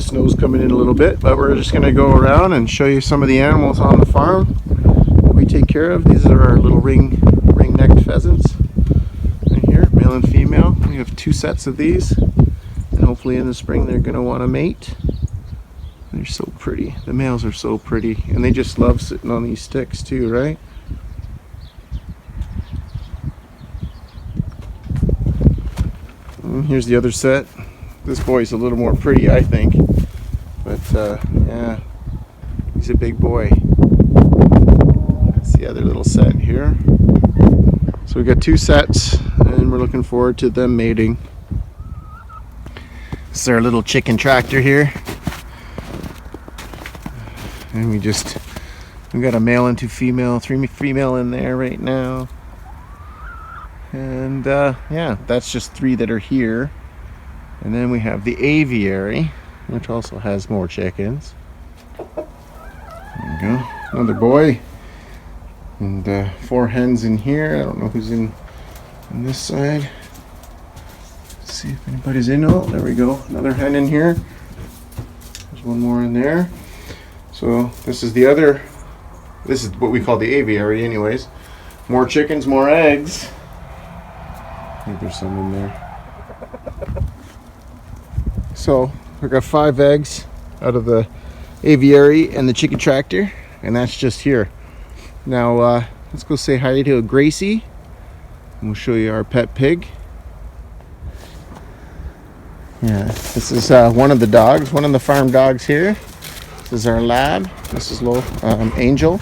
snow's coming in a little bit, but we're just going to go around and show you some of the animals on the farm that we take care of. These are our little ring-necked pheasants right here, male and female. We have 2 sets of these, and hopefully in the spring they're going to want to mate. They're so pretty. The males are so pretty, and they just love sitting on these sticks too, right? And here's the other set. This boy's a little more pretty, I think, but yeah, he's a big boy. That's the other little set here. So we got 2 sets, and we're looking forward to them mating. This is our little chicken tractor here, and we got a male and 2 female, 3 female in there right now. And yeah, that's just 3 that are here. And then we have the aviary, which also has more chickens. There you go, another boy. And 4 hens in here. I don't know who's in on this side. Let's see if anybody's in. Oh, there we go, another hen in here. There's 1 more in there. So this is what we call the aviary anyways. More chickens, more eggs. I think there's some in there. So I got 5 eggs out of the aviary and the chicken tractor, and that's just here. Now let's go say hi to Gracie, and we'll show you our pet pig. Yeah, this is one of the dogs, one of the farm dogs here. This is our lab. This is Angel.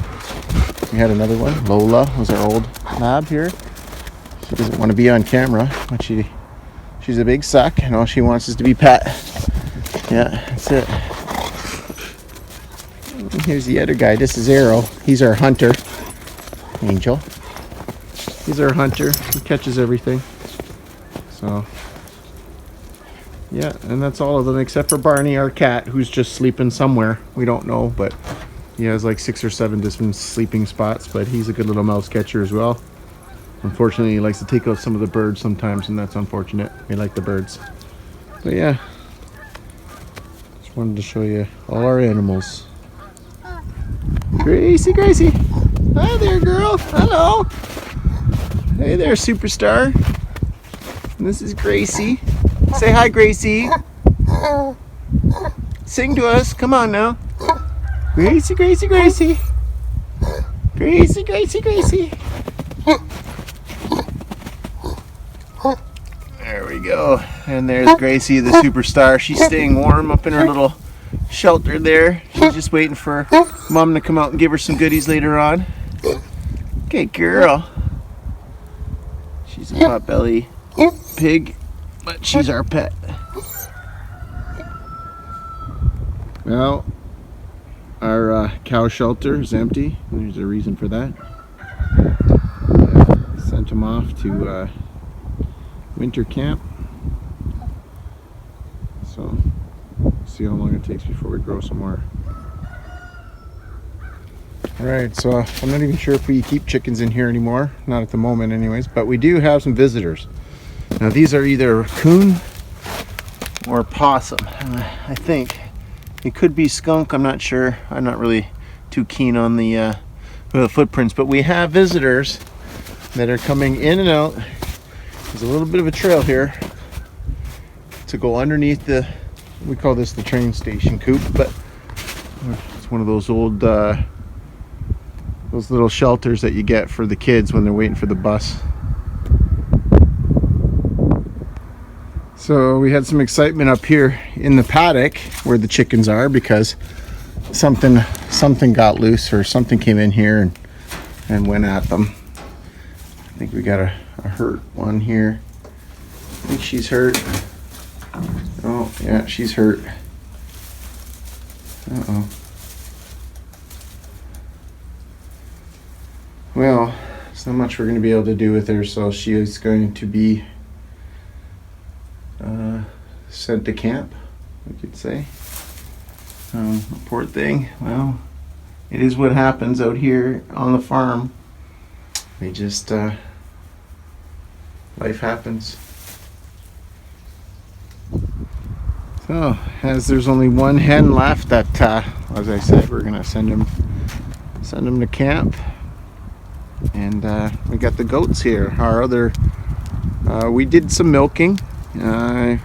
We had another one. Lola was our old lab here. She doesn't want to be on camera, but she's a big suck, and all she wants is to be pet. Yeah, that's it. And here's the other guy. This is Arrow. He's our hunter. Angel. He's our hunter. He catches everything. So, yeah, and that's all of them except for Barney, our cat, who's just sleeping somewhere. We don't know, but he has like 6 or 7 different sleeping spots, but he's a good little mouse catcher as well. Unfortunately, he likes to take out some of the birds sometimes, and that's unfortunate. We like the birds. But yeah, just wanted to show you all our animals. Gracie, Gracie. Hi there, girl. Hello. Hey there, superstar. And this is Gracie. Say hi, Gracie. Sing to us. Come on now. Gracie, Gracie, Gracie. Gracie, Gracie, Gracie. There we go. And there's Gracie, the superstar. She's staying warm up in her little shelter there. She's just waiting for Mom to come out and give her some goodies later on. Okay, girl. She's a potbelly pig, but she's our pet. Well, our cow shelter is empty. There's a reason for that. Sent them off to winter camp. So, see how long it takes before we grow some more. Alright, so I'm not even sure if we keep chickens in here anymore. Not at the moment anyways, but we do have some visitors. Now these are either raccoon or possum. I think it could be skunk, I'm not sure. I'm not really too keen on the footprints, but we have visitors that are coming in and out. There's a little bit of a trail here to go underneath the, we call this the train station coop, but it's one of those old those little shelters that you get for the kids when they're waiting for the bus. So we had some excitement up here in the paddock where the chickens are, because something got loose, or something came in here and went at them. I think we got a hurt one here. I think she's hurt. Oh yeah, she's hurt. Uh-oh. Well, there's not much we're going to be able to do with her, so she is going to be sent to camp, we could say. Poor thing. Well, it is what happens out here on the farm. They just, life happens. So, as there's only one hen left, that as I said, we're gonna send him to camp. And we got the goats here. Our other, we did some milking.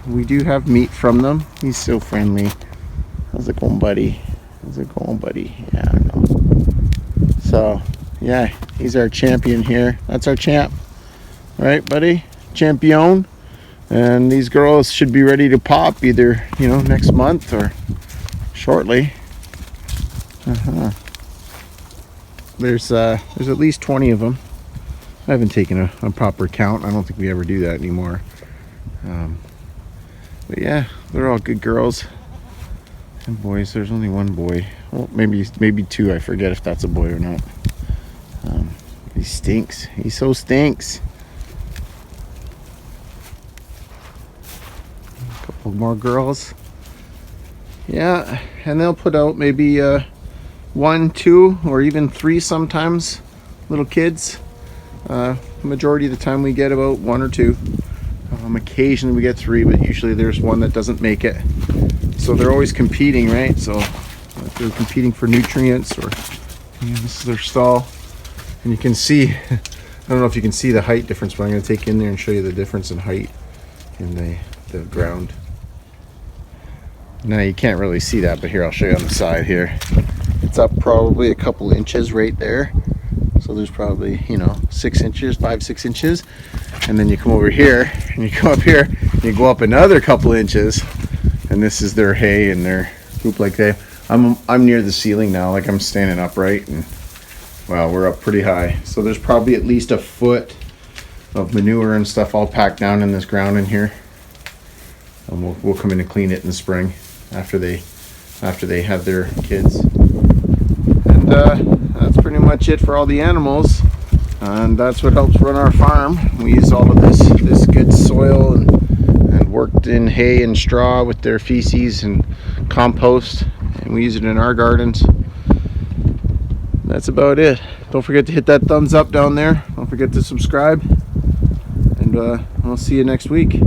We do have meat from them. He's so friendly. How's it going, buddy? How's it going, buddy? Yeah, I know. So, yeah, he's our champion here. That's our champ, right, buddy? Champion. And these girls should be ready to pop either, next month or shortly. There's at least 20 of them. I haven't taken a proper count. I don't think we ever do that anymore. But yeah, they're all good girls and boys. There's only one boy. Well, maybe two. I forget if that's a boy or not. He stinks. He so stinks. A couple more girls. Yeah, and they'll put out maybe 1, 2, or even 3 sometimes. Little kids. Majority of the time we get about 1 or 2. Occasionally we get 3, but usually there's one that doesn't make it. So they're always competing, right? So if they're competing for nutrients, or this is their stall, and you can see, I don't know if you can see the height difference, but I'm going to take you in there and show you the difference in height in the ground. Now you can't really see that, but here I'll show you on the side here. It's up probably a couple inches right there. So there's probably 6 inches, 5-6 inches, and then you come over here and you come up here and you go up another couple inches, and this is their hay and their hoop like they. I'm near the ceiling now, like I'm standing upright, and wow, we're up pretty high. So there's probably at least a foot of manure and stuff all packed down in this ground in here, and we'll come in and clean it in the spring after they have their kids. And that's pretty much it for all the animals, and that's what helps run our farm. We use all of this good soil and worked in hay and straw with their feces and compost, and we use it in our gardens. That's about it. Don't forget to hit that thumbs up down there. Don't forget to subscribe, and I'll see you next week.